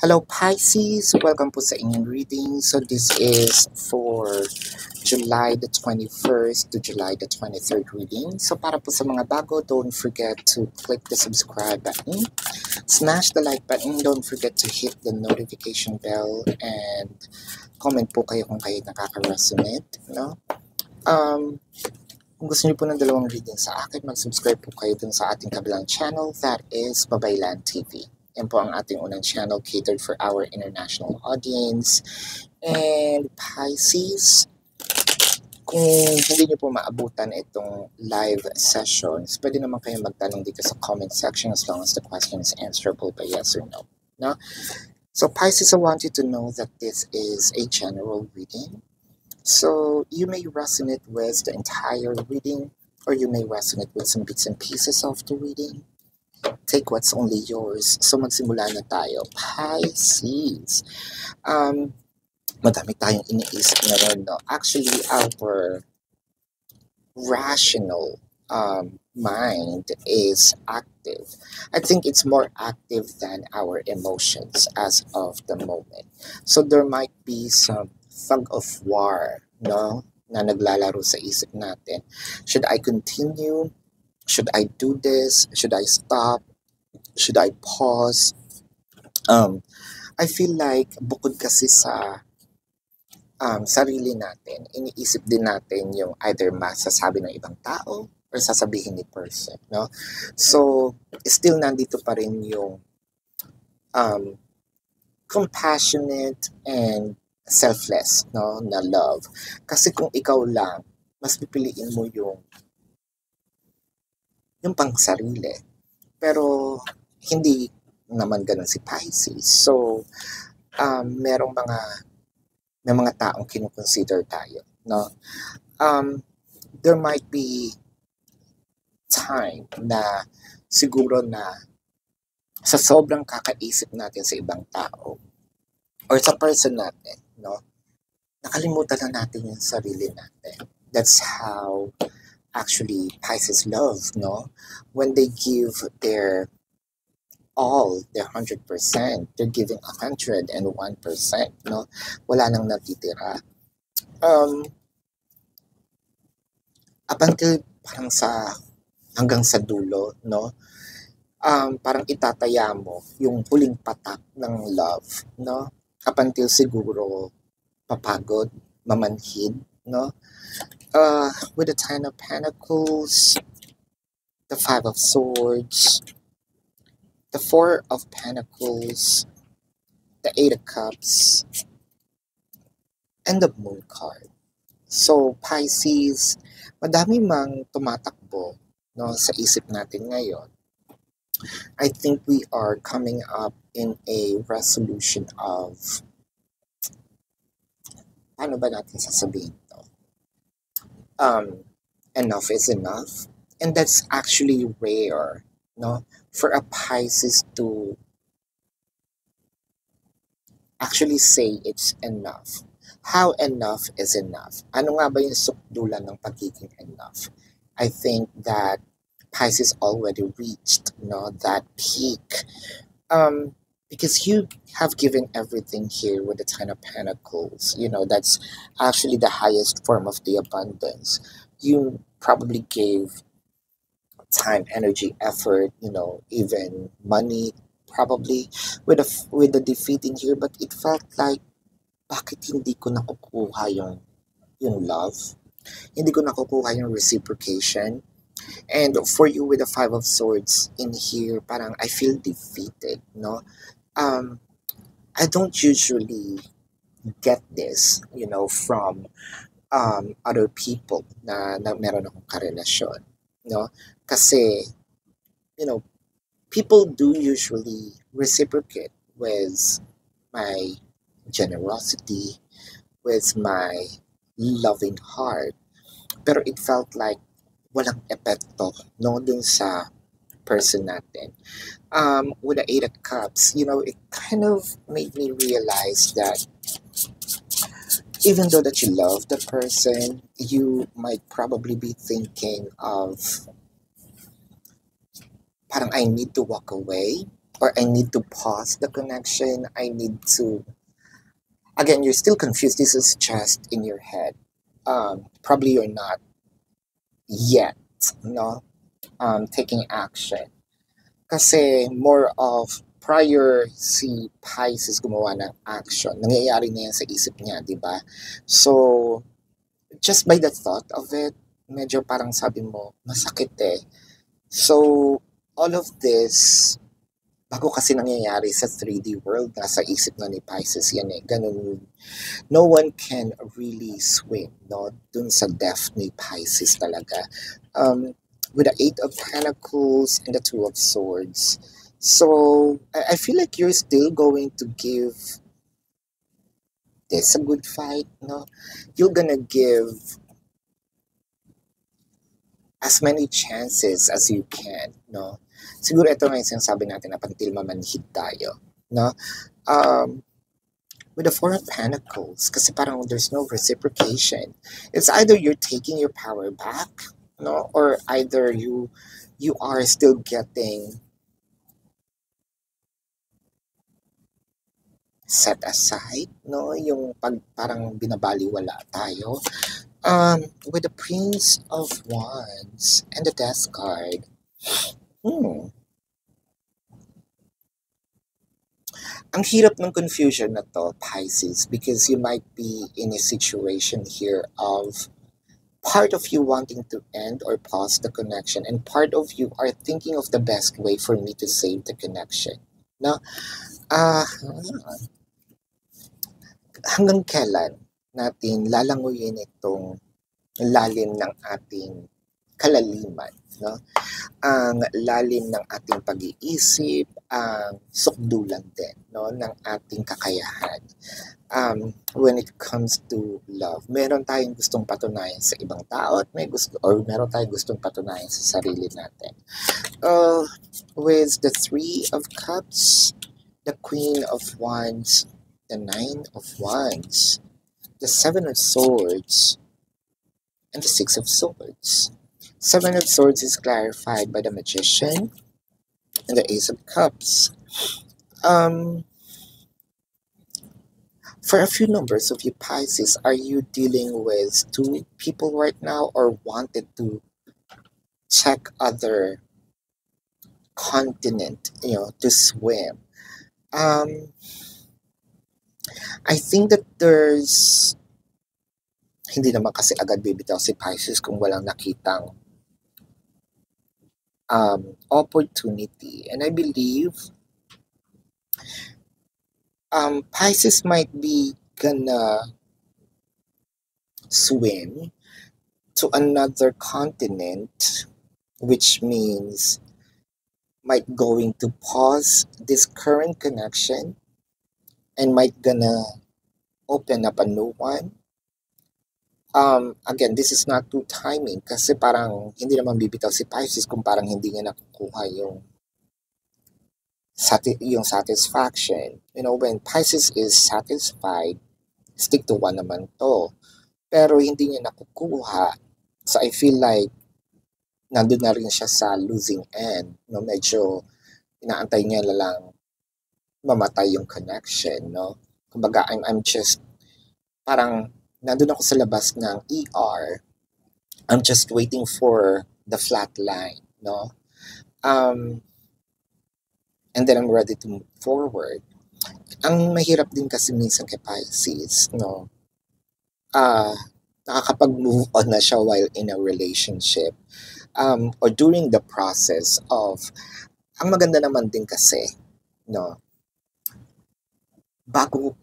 Hello Pisces, welcome po sa inyong reading. So this is for July the 21st to July the 23rd reading. So para po sa mga bago, don't forget to click the subscribe button, smash the like button, don't forget to hit the notification bell, and comment po kayo kung kayo nakaka-resonate. No? Kung gusto niyo po ng dalawang reading sa akin, mag-subscribe po kayo dun sa ating kabilang channel, that is Babaylan TV. Yan po ang ating unang channel catered for our international audience. And Pisces, kung hindi niyo po maabutan itong live sessions, pwede naman kayo magtanong dito sa comment section as long as the question is answerable by yes or no. No? So Pisces, I want you to know that this is a general reading. So you may resonate with the entire reading, or you may resonate with some bits and pieces of the reading. Take what's only yours. So magsimula na tayo. Pisces. Madami tayong iniisip ngayon, no? Actually, our rational mind is active. I think it's more active than our emotions as of the moment. So there might be some thug of war, no? Na naglalaro sa isip natin. Should I continue? Should I do this? Should I stop? Should I pause? I feel like bukod kasi sa sarili natin, iniisip din natin yung either masasabi ng ibang tao or sasabihin ni person, no? So, still nandito pa rin yung compassionate and selfless, no, na love. Kasi kung ikaw lang, mas pipiliin mo yung pang sarili. Pero hindi naman ganun si Pisces. So, may mga taong kinukonsider tayo, no? There might be time na siguro na sa sobrang kakaisip natin sa ibang tao or sa person natin, no? Nakalimutan na natin yung sarili natin. That's how actually Pisces love, no? When they give their all, their 100%, they're giving 101%, no? Wala nang natitira. Up until parang hanggang sa dulo, no? Parang itataya mo yung huling patak ng love, no? Up until siguro papagod, mamanhid, no? With the Ten of Pentacles, the Five of Swords, the Four of Pentacles, the Eight of Cups, and the Moon card. So, Pisces, madami mang tumatakbo, no, sa isip natin ngayon. I think we are coming up in a resolution of, paano ba natin sasabihin to? Enough is enough. And that's actually rare, no? For a Pisces to actually say it's enough. How enough is enough? Ano nga ba yung sukdulan ng pagiging enough? I think that Pisces already reached, no, that peak. Because you have given everything here with the Ten of Pentacles. You know, that's actually the highest form of the abundance. You probably gave time, energy, effort, you know, even money, probably with the defeating here, but it felt like bakit hindi ko nakukuha yung love, hindi ko nakukuha yung reciprocation. And for you with the Five of Swords in here, parang I feel defeated, no? I don't usually get this, you know, from other people na meron akong karelasyon, no? Kasi, you know, people do usually reciprocate with my generosity, with my loving heart. Pero it felt like walang epekto, no, dun sa person natin. With the Eight of Cups, you know, it kind of made me realize that even though that you love the person, you might probably be thinking of parang I need to walk away, or I need to pause the connection. I need to, again, you're still confused. This is just in your head. Probably you're not yet, no, taking action. Kasi more of prior si Pisces gumawa ng action, nangyayari na yan sa isip niya, di ba? So, just by the thought of it, medyo parang sabi mo, masakit eh. So, all of this, bago kasi nangyayari sa 3D world, nasa isip na ni Pisces yan eh. Ganun yun. No one can really swim, no? Dun sa depth ni Pisces talaga. With the Eight of Pentacles and the Two of Swords. So, I feel like you're still going to give this a good fight, no? You're gonna give as many chances as you can, no? Siguro ito nga yung sinasabi natin na until mamanhid tayo, no? With the Four of Pentacles, kasi parang there's no reciprocation. It's either you're taking your power back, no? Or either you are still getting set aside, no? Yung parang binabaliwala tayo. With the Prince of Wands and the Death card, ang hirap ng confusion na to, Pisces, because you might be in a situation here of part of you wanting to end or pause the connection, and part of you are thinking of the best way for me to save the connection. No? Hanggang kailan natin lalanguyin itong lalim ng ating kalaliman, no? Ang lalim ng ating pag-iisip, ang sukdulan din, no, ng ating kakayahan. When it comes to love, meron tayong gustong patunayan sa ibang tao at meron tayong gustong patunayan sa sarili natin. With the Three of Cups, the Queen of Wands, the Nine of Wands, the Seven of Swords, and the Six of Swords. Seven of Swords is clarified by the Magician and the Ace of Cups. For a few numbers of you Pisces, are you dealing with two people right now or wanted to check other continent, to swim? I think that there's, hindi naman kasi agad bibitaw si Pisces kung walang nakitang opportunity. And I believe Pisces might be gonna swim to another continent, which means might going to pause this current connection and might gonna open up a new one. Again, this is not too timing kasi parang hindi naman bibitaw si Pisces kung parang hindi niya nakukuha yung satisfaction. When Pisces is satisfied, stick to one naman to. Pero hindi niya nakukuha. So I feel like nandun na rin siya sa losing end. Medyo inaantay niya lang mamatay yung connection, no? Kumbaga, I'm just parang nandun ako sa labas ng ER. I'm just waiting for the flat line, no? And then I'm ready to move forward. Ang mahirap din kasi minsan kay Pisces, no? Nakakapag-move on na siya while in a relationship. Or during the process of, ang maganda naman din kasi, no? Bago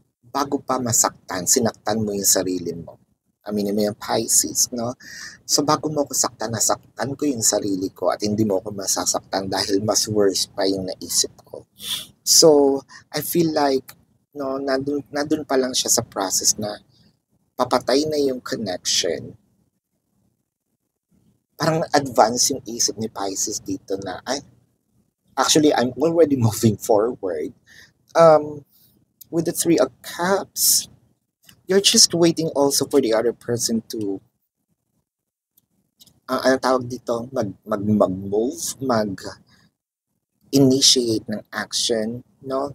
pa masaktan, sinaktan mo yung sarili mo. Aminin mo yung Pisces, no? So, bago mo ako saktan, nasaktan ko yung sarili ko at hindi mo ako masasaktan dahil mas worse pa yung naisip ko. So, I feel like, no, nandun pa lang siya sa process na papatay na yung connection. Parang advance yung isip ni Pisces dito na, actually, I'm already moving forward. With the Three of Cups, you're just waiting also for the other person to, ano tawag dito, mag-move, initiate ng action, no?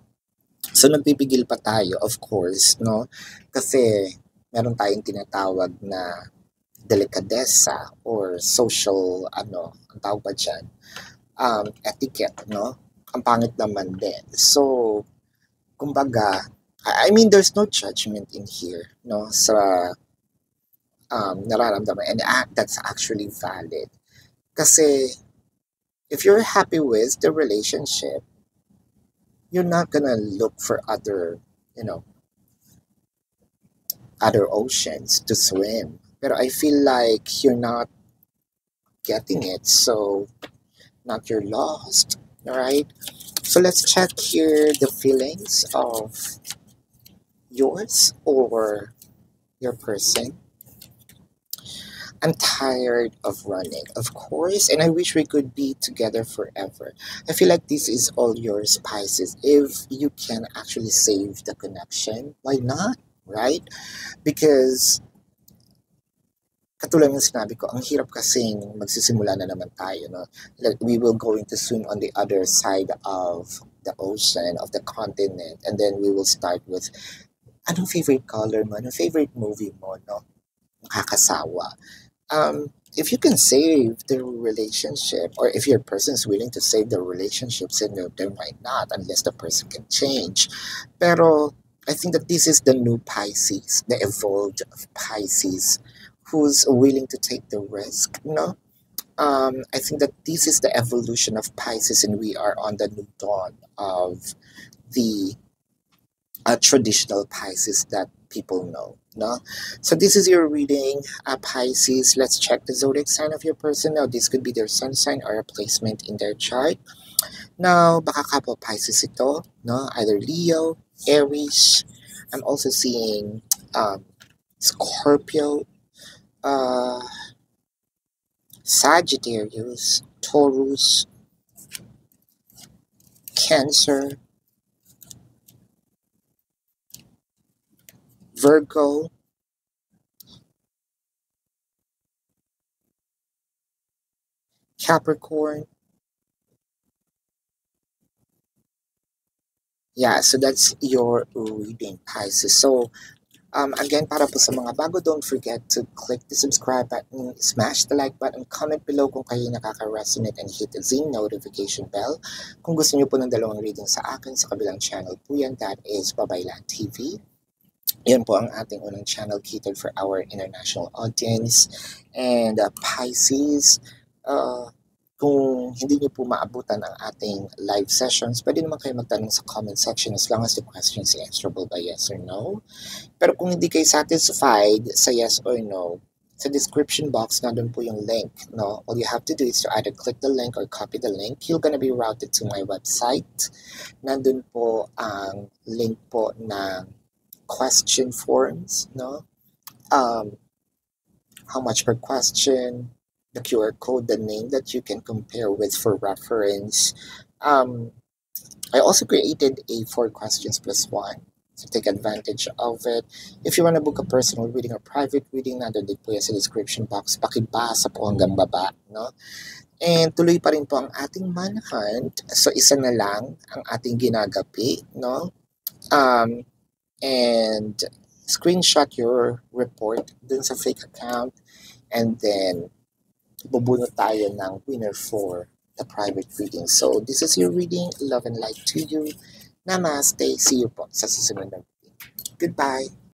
So nagpipigil pa tayo, of course, no? Kasi meron tayong tinatawag na delikadesa or social, ang tawag ba dyan? Etiquette, no? Ang pangit naman din. So, kumbaga, I mean, there's no judgment in here, no? Sa nararamdaman. And that's actually valid. Kasi, if you're happy with the relationship, you're not gonna look for you know, other oceans to swim. But I feel like you're not getting it, so not you're lost. All right. So let's check here the feelings of yours or your person. I'm tired of running, of course, and I wish we could be together forever. I feel like this is all yours, Pisces. If you can actually save the connection, why not? Right? Because katulad ng sinabi ko, ang hirap kasing magsisimula na naman tayo, no? Like, we will going to swim on the other side of the ocean, of the continent, and then we will start with, anong favorite color mo? Anong favorite movie mo, no? Nakakasawa. If you can save the relationship, or if your person is willing to save the relationships, then why not? Unless the person can change. Pero I think that this is the new Pisces, the evolved Pisces, who's willing to take the risk. No, I think that this is the evolution of Pisces, and we are on the new dawn of the traditional Pisces that people know. No, so this is your reading, Pisces. Let's check the zodiac sign of your person. Now, this could be their sun sign or a placement in their chart. Now, baka kapwa Pisces ito, no? Either Leo, Aries. I'm also seeing Scorpio, uh, Sagittarius, Taurus, Cancer, Virgo, Capricorn. Yeah, so that's your reading, Pisces. So, again, para po sa mga bago, don't forget to click the subscribe button, smash the like button, comment below kung kayo nakaka-resonate, and hit the notification bell. Kung gusto niyo po ng dalawang reading sa akin, sa kabilang channel po yan, that is Babaylan TV. Yan po ang ating unang channel catered for our international audience. And Pisces, kung hindi niyo po maabutan ang ating live sessions, pwede naman kayo magtanong sa comment section as long as the question is answerable by yes or no. Pero kung hindi kayo satisfied sa yes or no, sa description box, nandun po yung link. No? All you have to do is to either click the link or copy the link. You're gonna be routed to my website. Nandun po ang link po ng question forms. No? How much per question, the QR code, the name that you can compare with for reference. I also created a 4 questions plus 1. So take advantage of it. If you want to book a personal reading or private reading, nandun din po yan sa description box. Pakibasa po hanggang baba. No? And tuloy pa rin po ang ating manhunt. So isa na lang ang ating ginagapi. No? And screenshot your report dun sa fake account, and then bubunot tayo ng winner for the private reading. So this is your reading. Love and light to you. Namaste. See you po sa susunod na reading. Goodbye.